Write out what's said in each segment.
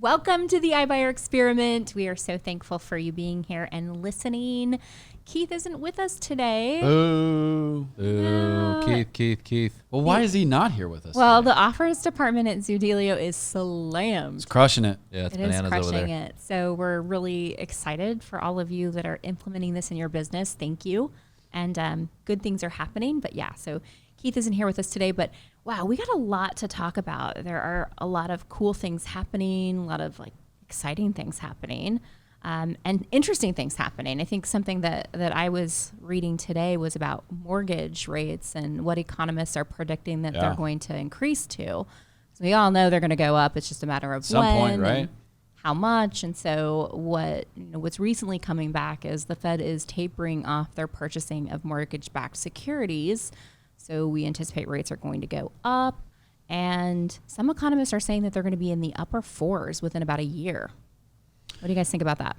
Welcome to the iBuyer experiment. We are so thankful for you being here and listening. Keith isn't with us today. Boo. Keith. Well, why is he not here with us? Well, today? the offers department at Zoodealio is slammed. It's crushing it. Yeah, it's It is bananas over crushing there. it. So we're really excited for all of you that are implementing this in your business. Thank you. And good things are happening. But yeah, so Keith isn't here with us today, but wow, we got a lot to talk about. There are a lot of cool things happening, a lot of like exciting things happening, and interesting things happening. I think something that I was reading today was about mortgage rates and what economists are predicting that they're going to increase to. So we all know they're going to go up. It's just a matter of Some when point, right? and how much. And so what's recently coming back is the Fed is tapering off their purchasing of mortgage-backed securities. So we anticipate rates are going to go up. And some economists are saying that they're going to be in the upper fours within about a year. What do you guys think about that?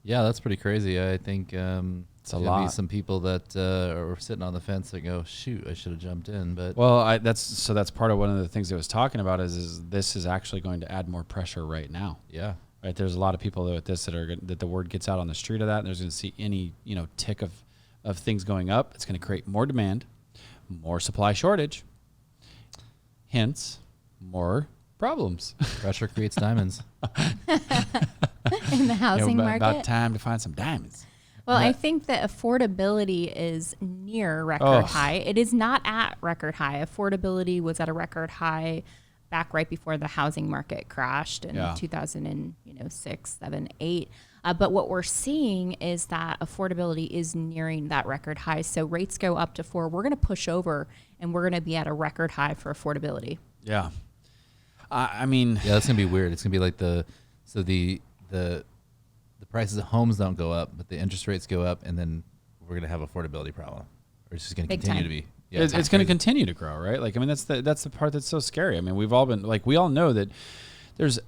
Yeah, that's pretty crazy. I think it's a gonna lot. be some people that are sitting on the fence that go, shoot, I should have jumped in. But Well, that's part of one of the things I was talking about is this is actually going to add more pressure right now. yeah, Right, there's a lot of people with this that the word gets out on the street of that, and there's going to see any tick of things going up. It's going to create more demand, more supply shortage, hence more problems. pressure creates diamonds. In the housing market? About time to find some diamonds. Well, I think that affordability is near record high. It is not at record high. Affordability was at a record high back right before the housing market crashed in 2006, 7, 8. But what we're seeing is that affordability is nearing that record high. So rates go up to 4. We're going to push over, and we're going to be at a record high for affordability. Yeah, I mean, Yeah, that's gonna be weird. It's gonna be like the prices of homes don't go up, but the interest rates go up, and then we're gonna have affordability problem. Or it's just gonna Big continue time. to be. Yeah, it's going to continue to grow, right? Like, I mean, that's the part that's so scary. I mean, we all know that there's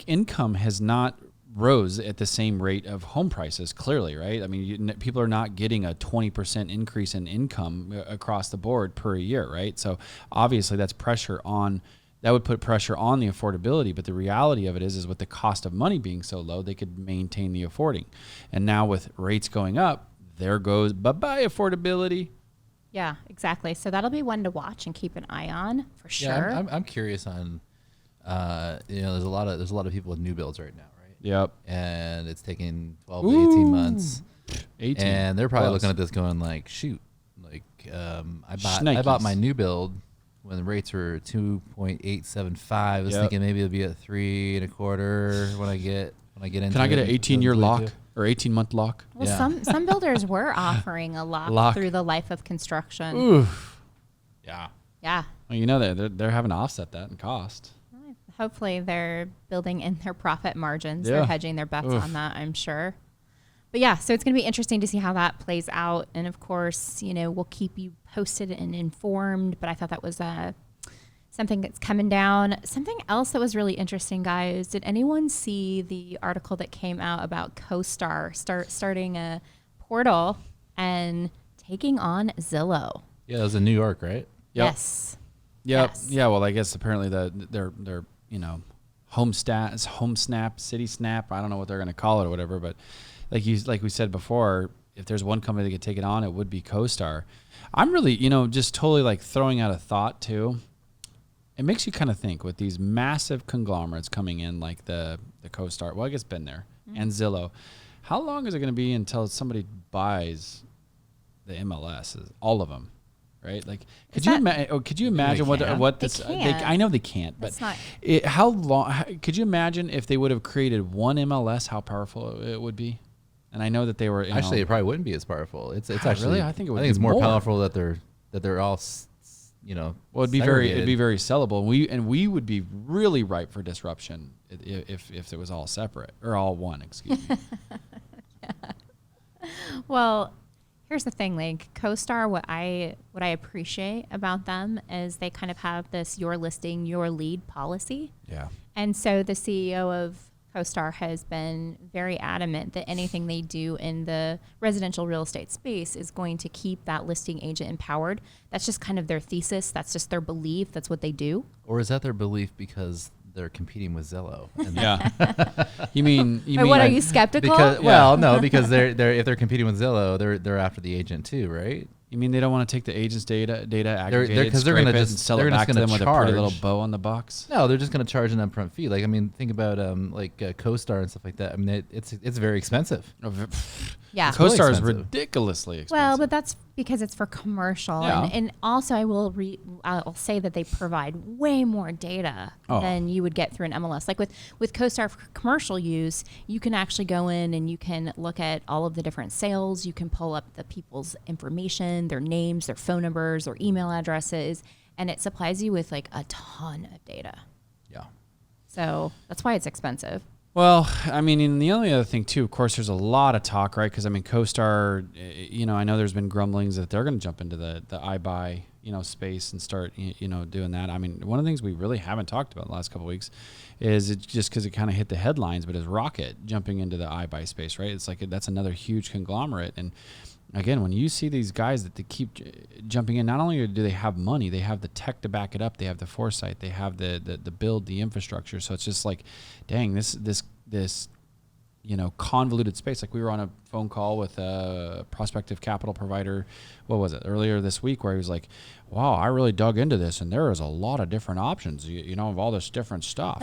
income has not rose at the same rate of home prices, clearly, right? I mean, people are not getting a 20% increase in income across the board per year, right? So obviously that would put pressure on the affordability, but the reality of it is with the cost of money being so low, they could maintain the affording. And now with rates going up, there goes bye-bye affordability. Yeah, exactly. So that'll be one to watch and keep an eye on for sure. Yeah, I'm curious on. There's a lot of people with new builds right now, right? Yep. And it's taking 12 to 18 months. 18. And they're probably Plus. looking at this going like, shoot, like I bought Shnikes. my new build when the rates were 2.875. I was thinking maybe it'll be at 3.25 when I get into. Can I get it an in 18-year lock 2022. or 18-month lock? Well, Yeah. some builders were offering a lock through the life of construction. Oof. Yeah. Yeah. Well, they're having to offset that in cost. Hopefully they're building in their profit margins. Yeah. They're hedging their bets on that, I'm sure. But yeah, so it's going to be interesting to see how that plays out. And of course, we'll keep you posted and informed. But I thought that was something that's coming down. Something else that was really interesting, guys. Did anyone see the article that came out about CoStar starting a portal and taking on Zillow? Yeah, it was in New York, right? Yep. Yes. Yep. Yes. Yeah. Well, I guess apparently they're home snap, city snap. I don't know what they're going to call it or whatever. But like we said before, if there's one company that could take it on, it would be CoStar. I'm really just totally like throwing out a thought too. It makes you kind of think with these massive conglomerates coming in like the CoStar. Well, I guess been there and Zillow. How long is it going to be until somebody buys the MLS? All of them. Right, like could you imagine what this? I know they can't, but how long? Could you imagine if they would have created one MLS? How powerful it would be? And I know that they were Actually, it probably wouldn't be as powerful. It's actually really. I think it would. it's be more powerful that they're all Well, it'd be very sellable. We would be really ripe for disruption if it was all separate or all one. Excuse me. Well, here's the thing, like CoStar, what I appreciate about them is they kind of have this your listing, your lead policy. Yeah. And so the CEO of CoStar has been very adamant that anything they do in the residential real estate space is going to keep that listing agent empowered. That's just kind of their thesis. That's just their belief. That's what they do. Or is that their belief because they're competing with Zillow. And Yeah. you mean But what, are you skeptical? Because well, no, because they're if they're competing with Zillow, they're after the agent too, right? You mean they don't want to take the agent's data aggregate it, because they're scrape going to it, just and sell they're it just back to going them to with a pretty charge. little bow on the box? No, they're just going to charge an upfront fee. Like, I mean, think about CoStar and stuff like that. I mean, it's very expensive. Yeah. really CoStar is expensive. ridiculously expensive. Well, but that's because it's for commercial, Yeah. and also I'll say that they provide way more data than you would get through an MLS. Like with CoStar for commercial use, you can actually go in and you can look at all of the different sales. You can pull up the people's information, their names, their phone numbers, their email addresses, and it supplies you with like a ton of data. Yeah. So that's why it's expensive. Well, I mean, and the only other thing too, of course, there's a lot of talk, right? Because I mean, CoStar, I know there's been grumblings that they're going to jump into the iBuy, space and start, doing that. I mean, one of the things we really haven't talked about the last couple of weeks is it just because it kind of hit the headlines, but is Rocket jumping into the iBuy space, right? It's like that's another huge conglomerate. And again, when you see these guys that they keep jumping in, not only do they have money, they have the tech to back it up. They have the foresight. They have the build, the infrastructure. So it's just like, dang, this convoluted space. Like we were on a phone call with a prospective capital provider. What was it, earlier this week, where he was like, wow, I really dug into this, and there is a lot of different options, of all this different stuff.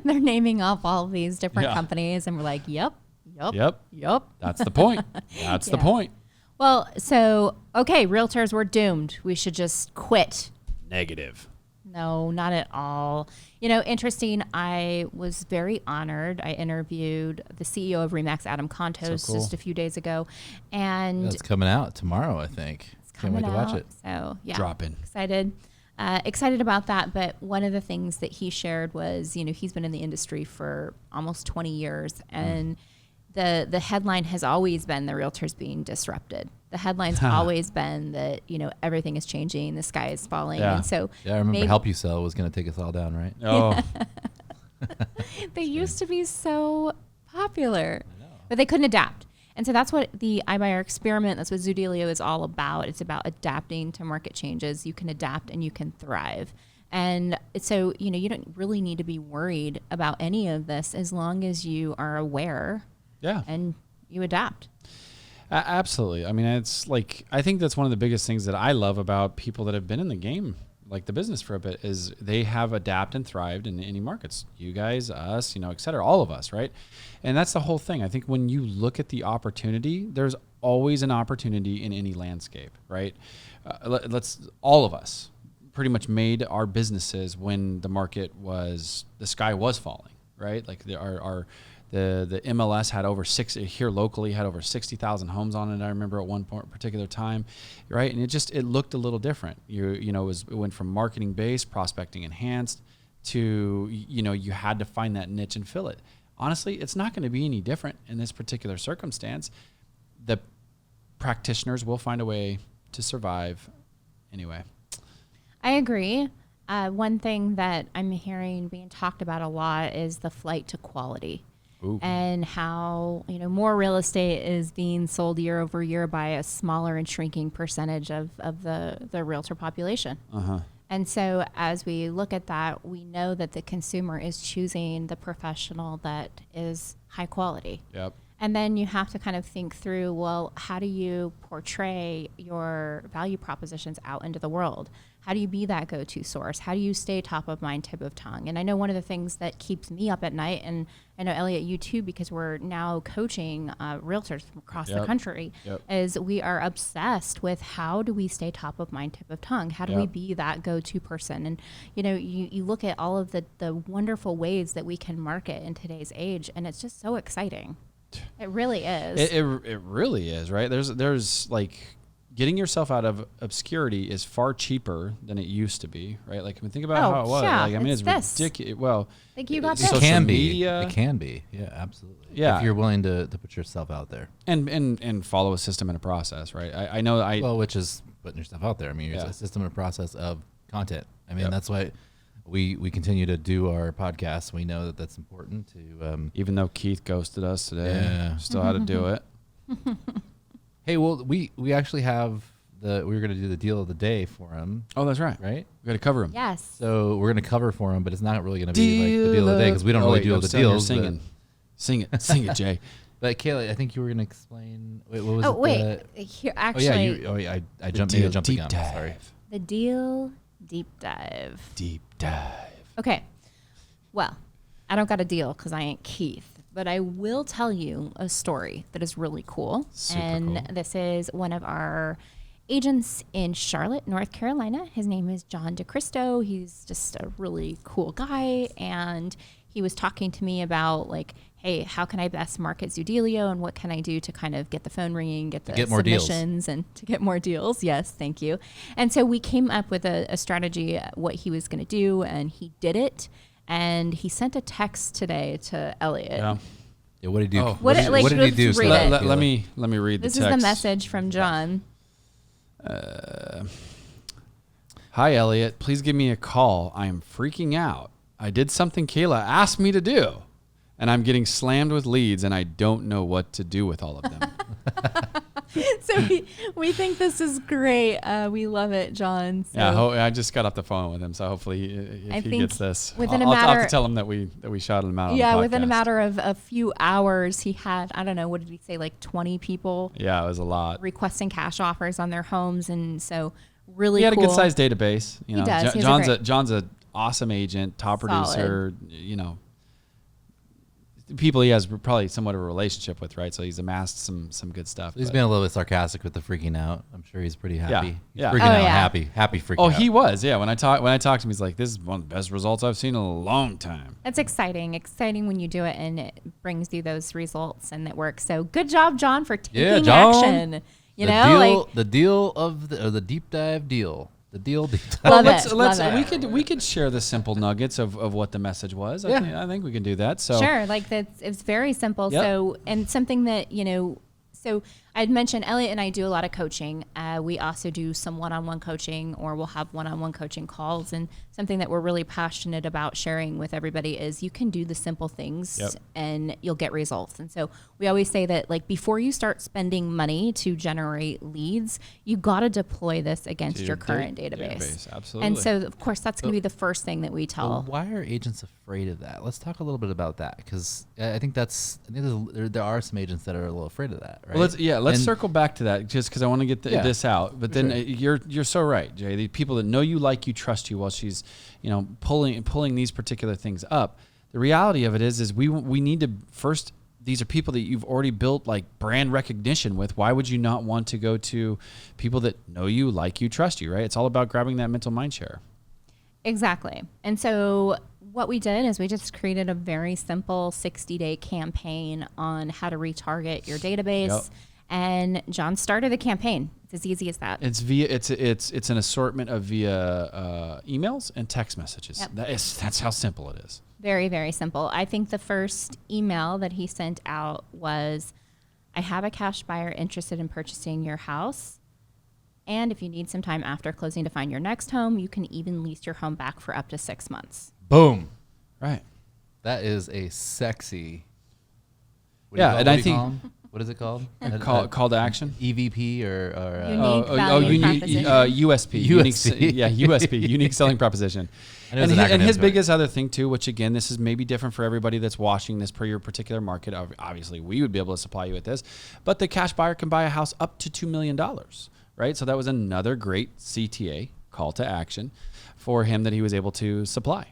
They're naming off all of these different Yeah. companies, and we're like, yep. That's the point. That's the point. Well, so, okay, realtors, we're doomed. We should just quit. Negative. No, not at all. Interesting. I was very honored. I interviewed the CEO of Remax, Adam Contos, So cool. just a few days ago. And That's coming out tomorrow, I think. Can't wait to watch it. So, yeah. Dropping. Excited about that. But one of the things that he shared was, he's been in the industry for almost 20 years. And the headline has always been the realtors being disrupted. The headline's always been that, everything is changing, the sky is falling. Yeah. And so Yeah, I remember Help You Sell was going to take us all down, right? Oh, they used to be so popular, but they couldn't adapt. And so that's what the iBuyer experiment, that's what Zoodealio is all about. It's about adapting to market changes. You can adapt and you can thrive. And so, you don't really need to be worried about any of this as long as you are aware yeah. and you adapt. Absolutely. I mean, it's like, I think that's one of the biggest things that I love about people that have been in the game, like the business for a bit, is they have adapted and thrived in any markets. You guys, us, et cetera, all of us, right? And that's the whole thing. I think when you look at the opportunity, there's always an opportunity in any landscape, right? All of us pretty much made our businesses when the sky was falling, right? Like the MLS had here locally had over 60,000 homes on it. I remember at one particular time, right? And it looked a little different. It went from marketing based, prospecting enhanced to, you had to find that niche and fill it. Honestly, it's not going to be any different in this particular circumstance. The practitioners will find a way to survive anyway. I agree. One thing that I'm hearing being talked about a lot is the flight to quality. Ooh. And how more real estate is being sold year over year by a smaller and shrinking percentage of the realtor population. Uh-huh. And so as we look at that, we know that the consumer is choosing the professional that is high quality. Yep. And then you have to kind of think through, well, how do you portray your value propositions out into the world? How do you be that go-to source? How do you stay top of mind, tip of tongue? And I know one of the things that keeps me up at night, and I know, Elliot, you too, because we're now coaching realtors from across the country, is we are obsessed with how do we stay top of mind, tip of tongue? How do we be that go-to person? And, you look at all of the wonderful ways that we can market in today's age, and it's just so exciting. It really is. It really is, right? There's like getting yourself out of obscurity is far cheaper than it used to be, right? Like, I mean, think about how it was. Yeah, like, I mean, it's ridiculous. Well, like you got It this. can media. be. It can be. Yeah, absolutely. Yeah. If you're willing to put yourself out there. And follow a system and a process, right? I know Well, which is putting yourself out there. I mean, it's a system and a process of content. I mean, that's why we continue to do our podcast. We know that that's important to. Even though Keith ghosted us today, still had to do it. Hey, well, we actually have we were gonna do the deal of the day for him. Oh, that's right. Right. We got to cover him. Yes. So we're gonna cover for him, but it's not really gonna be like the deal of the day because we don't really deal with the deals. Singing. Sing it, Jay. But Kayla, I think you were gonna explain. Wait, what was it? Wait. Here, actually. I jumped the deep gun. dive. Sorry. The deal deep dive. Deep dive. Okay. Well, I don't got a deal because I ain't Keith, but I will tell you a story that is really cool. Super cool. This is one of our agents in Charlotte, North Carolina. His name is John DeCristo. He's just a really cool guy. And he was talking to me about like, hey, how can I best market Zoodealio and what can I do to kind of get the phone ringing, get more deals. submissions and to get more deals. Yes, thank you. And so we came up with a strategy, what he was going to do, and he did it. And he sent a text today to Elliot. Yeah. Yeah, what did he do? Oh. What did he do? let's read it. Let me read This the text. is the message from John. Hi, Elliot. Please give me a call. I am freaking out. I did something Kayla asked me to do, and I'm getting slammed with leads, and I don't know what to do with all of them. So we think this is great. We love it, John. So Yeah, I just got off the phone with him, so hopefully if he gets this, within I'll a have matter, to tell him that we shot him out on yeah, the within a podcast. matter of a few hours, he had, I don't know, what did he say, like 20 people Yeah, it was a lot. requesting cash offers on their homes, and so really He had cool. a good sized database. You know, does. He has John's a awesome agent, top Solid. producer. You know, people he has probably somewhat of a relationship with, right? So he's amassed some good stuff. He's but- been a little bit sarcastic with the freaking out. I'm sure he's pretty happy. He's yeah. freaking Oh, out, yeah. happy freaking Oh, out. he was. Yeah, when I talked to him, he's like, "This is one of the best results I've seen in a long time." That's exciting when you do it and it brings you those results and it works. So good job, John, for taking John. action. You the know, deal, like the deal of the deep dive deal. The deal deep dive. Love let's it, love it. we could share the simple nuggets of what the message was. Yeah. I think we can do that. So sure, like it's very simple. Yep. So, and something that, so I'd mentioned Elliot and I do a lot of coaching. We also do some one-on-one coaching, or we'll have one-on-one coaching calls. And something that we're really passionate about sharing with everybody is you can do the simple things Yep. and you'll get results. And so we always say that, like, before you start spending money to generate leads, you got to deploy this against To your your current database. Absolutely. And so, of course, that's going to be the first thing that we So tell. why are agents afraid of that? Let's talk a little bit about that, because I think there are some agents that are a little afraid of that, right? Well, let's And- circle back to that just because I want to get this out. But then you're so right, Jay. The people that know you, like you, trust you, while she's pulling these particular things up. The reality of it is we need to first. These are people that you've already built like brand recognition with. Why would you not want to go to people that know you, like you, trust you? Right? It's all about grabbing that mental mind share. Exactly. And so what we did is we just created a very simple 60-day campaign on how to retarget your database. Yep. And John started the campaign. It's as easy as that. It's an assortment of via emails and text messages. Yep. That's how simple it is. Very, very simple. I think the first email that he sent out was, I have a cash buyer interested in purchasing your house. And if you need some time after closing to find your next home, you can even lease your home back for up to 6 months. Boom. Right. That is a sexy. What is it called? Call to action. EVP or Unique value proposition. USP. USP. Unique selling proposition. And it was an acronym his to it. biggest other thing too, which again, this is maybe different for everybody that's watching this per your particular market. Obviously, we would be able to supply you with this, but the cash buyer can buy a house up to $2 million, right? So that was another great CTA, call to action, for him that he was able to supply.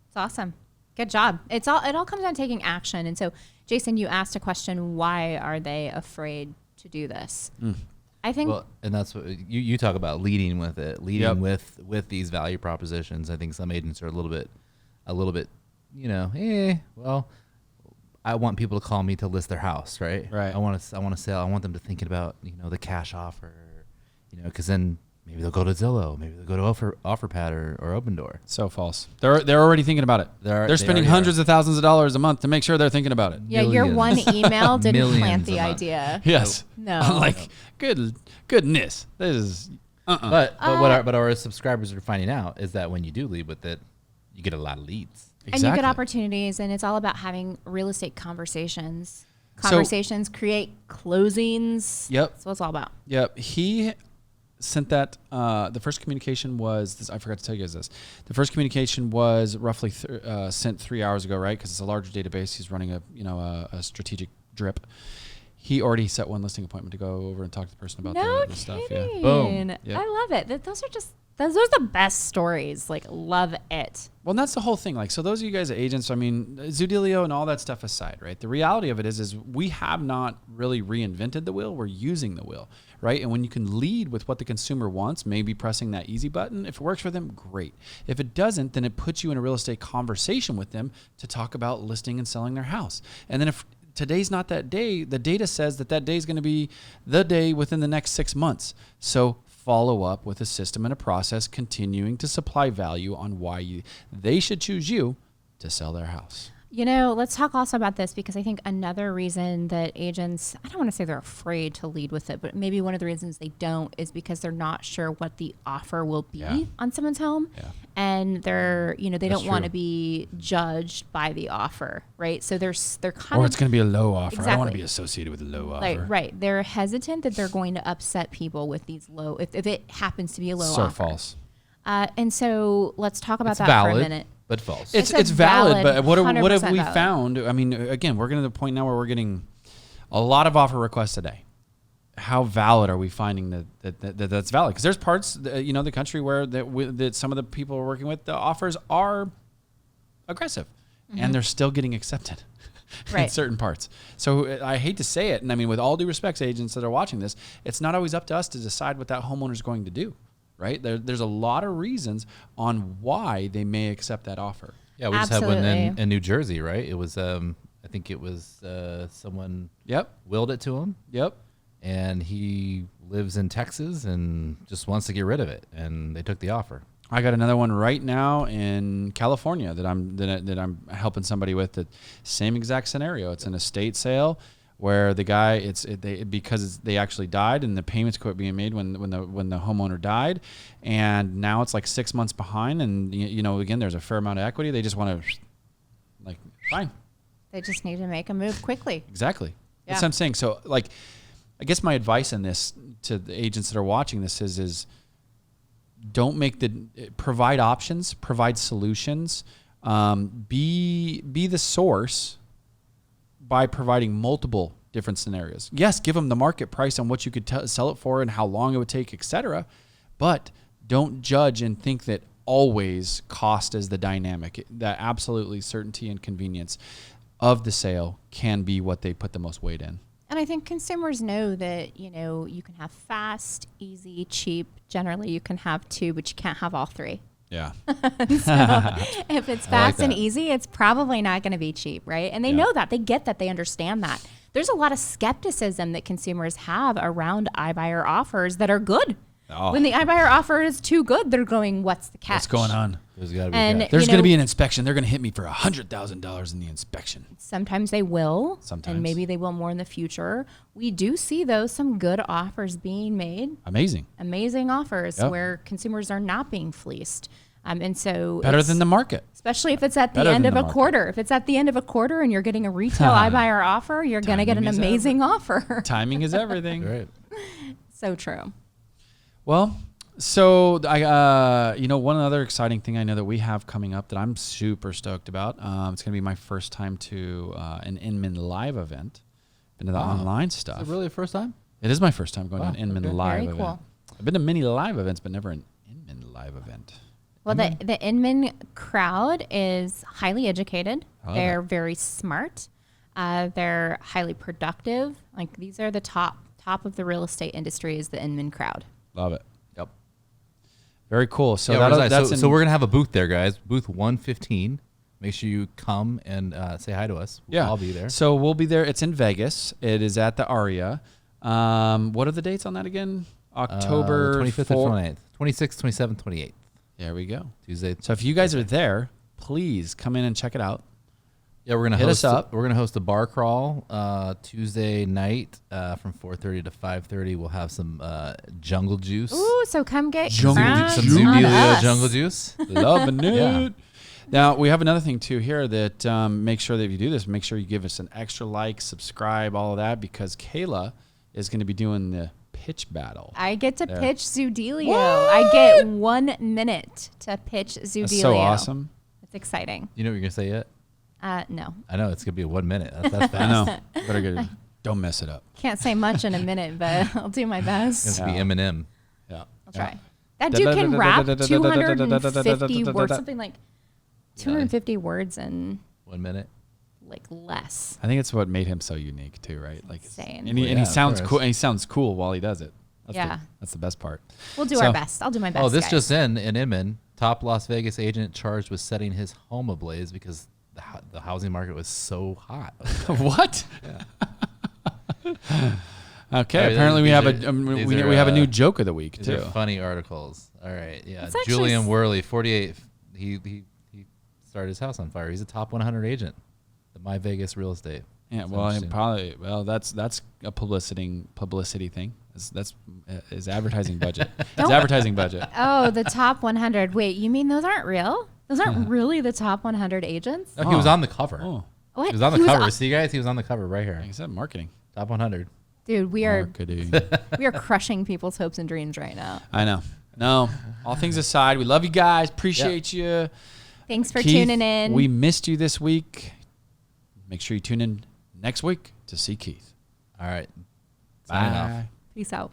It's awesome. Good job. It all comes down to taking action. And so, Jason, you asked a question, why are they afraid to do this? I think and that's what you talk about, leading with it, Yep. with these value propositions. I think some agents are a little bit, well, I want people to call me to list their house, right? Right. I want to sell. I want them to thinking about, the cash offer, because then maybe they'll go to Zillow, maybe they'll go to OfferPad or Open Door. So false. They're already thinking about it. They're spending hundreds of thousands of dollars a month to make sure they're thinking about it. yeah, your one email didn't plant Millions the a month. idea. Yes. No. I'm like, goodness. This is But what our subscribers are finding out is that when you do lead with it, you get a lot of leads. And you get opportunities, and it's all about having real estate conversations. So- Conversations create closings. Yep. That's what it's all about. Yep. sent that. The first communication was this. I forgot to tell you guys this. The first communication was roughly sent 3 hours ago, right? Because it's a larger database. He's running a strategic drip. He already set one listing appointment to go over and talk to the person about the stuff. Yeah. Boom. Yep. I love it. Those are the best stories. Like, love it. Well, and that's the whole thing. Like, so those of you guys are agents, I mean, Zoodealio and all that stuff aside, right? The reality of it is we have not really reinvented the wheel. We're using the wheel, right? And when you can lead with what the consumer wants, maybe pressing that easy button, if it works for them, great. If it doesn't, then it puts you in a real estate conversation with them to talk about listing and selling their house. And then if today's not that day, the data says that day is going to be the day within the next 6 months. So follow up with a system and a process, continuing to supply value on why they should choose you to sell their house. Let's talk also about this, because I think another reason that agents, I don't want to say they're afraid to lead with it, but maybe one of the reasons they don't is because they're not sure what the offer will be on someone's home. Yeah. And they don't want to be judged by the offer, right? So they're kind or of, it's going to be a low offer. Exactly. I don't want to be associated with a low offer. Right. They're hesitant that they're going to upset people with these low, if it happens to be a low offer. So false. And so let's talk about It's that valid, for a minute. but false. It's valid, but what have we valid. found? I mean, again, we're getting to the point now where we're getting a lot of offer requests a day. How valid are we finding that's valid? Because there's parts, the country where that some of the people we're working with, the offers are aggressive, and they're still getting accepted in certain parts. So I hate to say it, and I mean, with all due respect, agents that are watching this, it's not always up to us to decide what that homeowner is going to do. Right? There's a lot of reasons on why they may accept that offer. Yeah, we just had one in New Jersey, right? It was, I think it was someone willed it to him. Yep. And he lives in Texas and just wants to get rid of it, and they took the offer. I got another one right now in California that I'm helping somebody with. The same exact scenario. It's an estate sale where the guy because they actually died and the payments quit being made when the homeowner died, and now it's like 6 months behind, and again there's a fair amount of equity. They just want to fine. They just need to make a move quickly. Exactly. Yeah. That's what I'm saying. So I guess my advice in this to the agents that are watching this is don't provide options, provide solutions, be the source by providing multiple different scenarios. Yes, give them the market price on what you could sell it for and how long it would take, etc. But don't judge and think that always cost is the dynamic. That absolutely certainty and convenience of the sale can be what they put the most weight in. And I think consumers know that, you can have fast, easy, cheap. Generally, you can have two, but you can't have all three. Yeah. So if it's fast and easy, it's probably not going to be cheap, right? And they know that. They get that. They understand that. There's a lot of skepticism that consumers have around iBuyer offers that are good. Oh. When the iBuyer offer is too good, they're going, what's the catch? What's going on? There's got to be There's going to be an inspection. They're going to hit me for $100,000 in the inspection. Sometimes they will. Sometimes. And maybe they will more in the future. We do see, though, some good offers being made. Amazing offers where consumers are not being fleeced. And so better than the market. Especially if it's at the end of a quarter. If it's at the end of a quarter and you're getting a retail iBuyer offer, you're going to get an amazing offer. Timing is everything. Right. So true. Well, so one other exciting thing I know that we have coming up that I'm super stoked about. It's going to be my first time to an Inman Live event. Been to the online stuff. Is it really the first time? It is my first time going to an Inman Live Very event. Cool. I've been to many live events, but never an Inman Live event. Well, the Inman crowd is highly educated. They're very smart. They're highly productive. Like, these are the top of the real estate industry is the Inman crowd. Love it. Yep. Very cool. So so we're gonna have a booth there, guys. Booth 115. Make sure you come and say hi to us. I'll be there. So we'll be there. It's in Vegas. It is at the Aria. What are the dates on that again? October 25th or 28th. 26th, 27th, 28th. There we go. Tuesday. So if you guys are there, please come in and check it out. Yeah, we're gonna host a bar crawl Tuesday night from 4:30 to 5:30. We'll have some jungle juice. Ooh, so come get some Zoodealio jungle juice. Loving it. Yeah. Now we have another thing too here that make sure that if you do this, make sure you give us an extra like, subscribe, all of that, because Kayla is going to be doing the Pitch Battle. I get to pitch Zoodealio. I get 1 minute to pitch Zoodealio. That's so awesome. It's exciting. You know what you're going to say yet? No. I know. It's going to be 1 minute. That's fast. I know. Better get it. Don't mess it up. Can't say much in a minute, but I'll do my best. It's going to be Eminem. Yeah. I'll try. That dude can rap 250 words, something like 250 words in 1 minute. Like less. I think it's what made him so unique too, right? Like insane. And he sounds cool. And he sounds cool while he does it. That's the best part. We'll do our best. I'll do my best. Oh, this guys. Just in Inman, top Las Vegas agent charged with setting his home ablaze because the housing market was so hot. What? Okay. Apparently we have a new joke of the week these too. Are funny articles. All right. Yeah. Julian Worley, 48. He started his house on fire. He's a top 100 agent. The My Vegas real estate. Yeah, that's a publicity thing. That's his advertising budget. His advertising budget. Oh, the top 100. Wait, you mean those aren't real? Those aren't really the top 100 agents? No, he was on the cover. Oh. What? He was on the cover. See, guys, he was on the cover right here. He said marketing. Top 100. Dude, we are marketing. crushing people's hopes and dreams right now. I know. No, all things aside, we love you guys. Appreciate you. Thanks for Keith, tuning in. We missed you this week. Make sure you tune in next week to see Keith. All right. Bye. Peace out.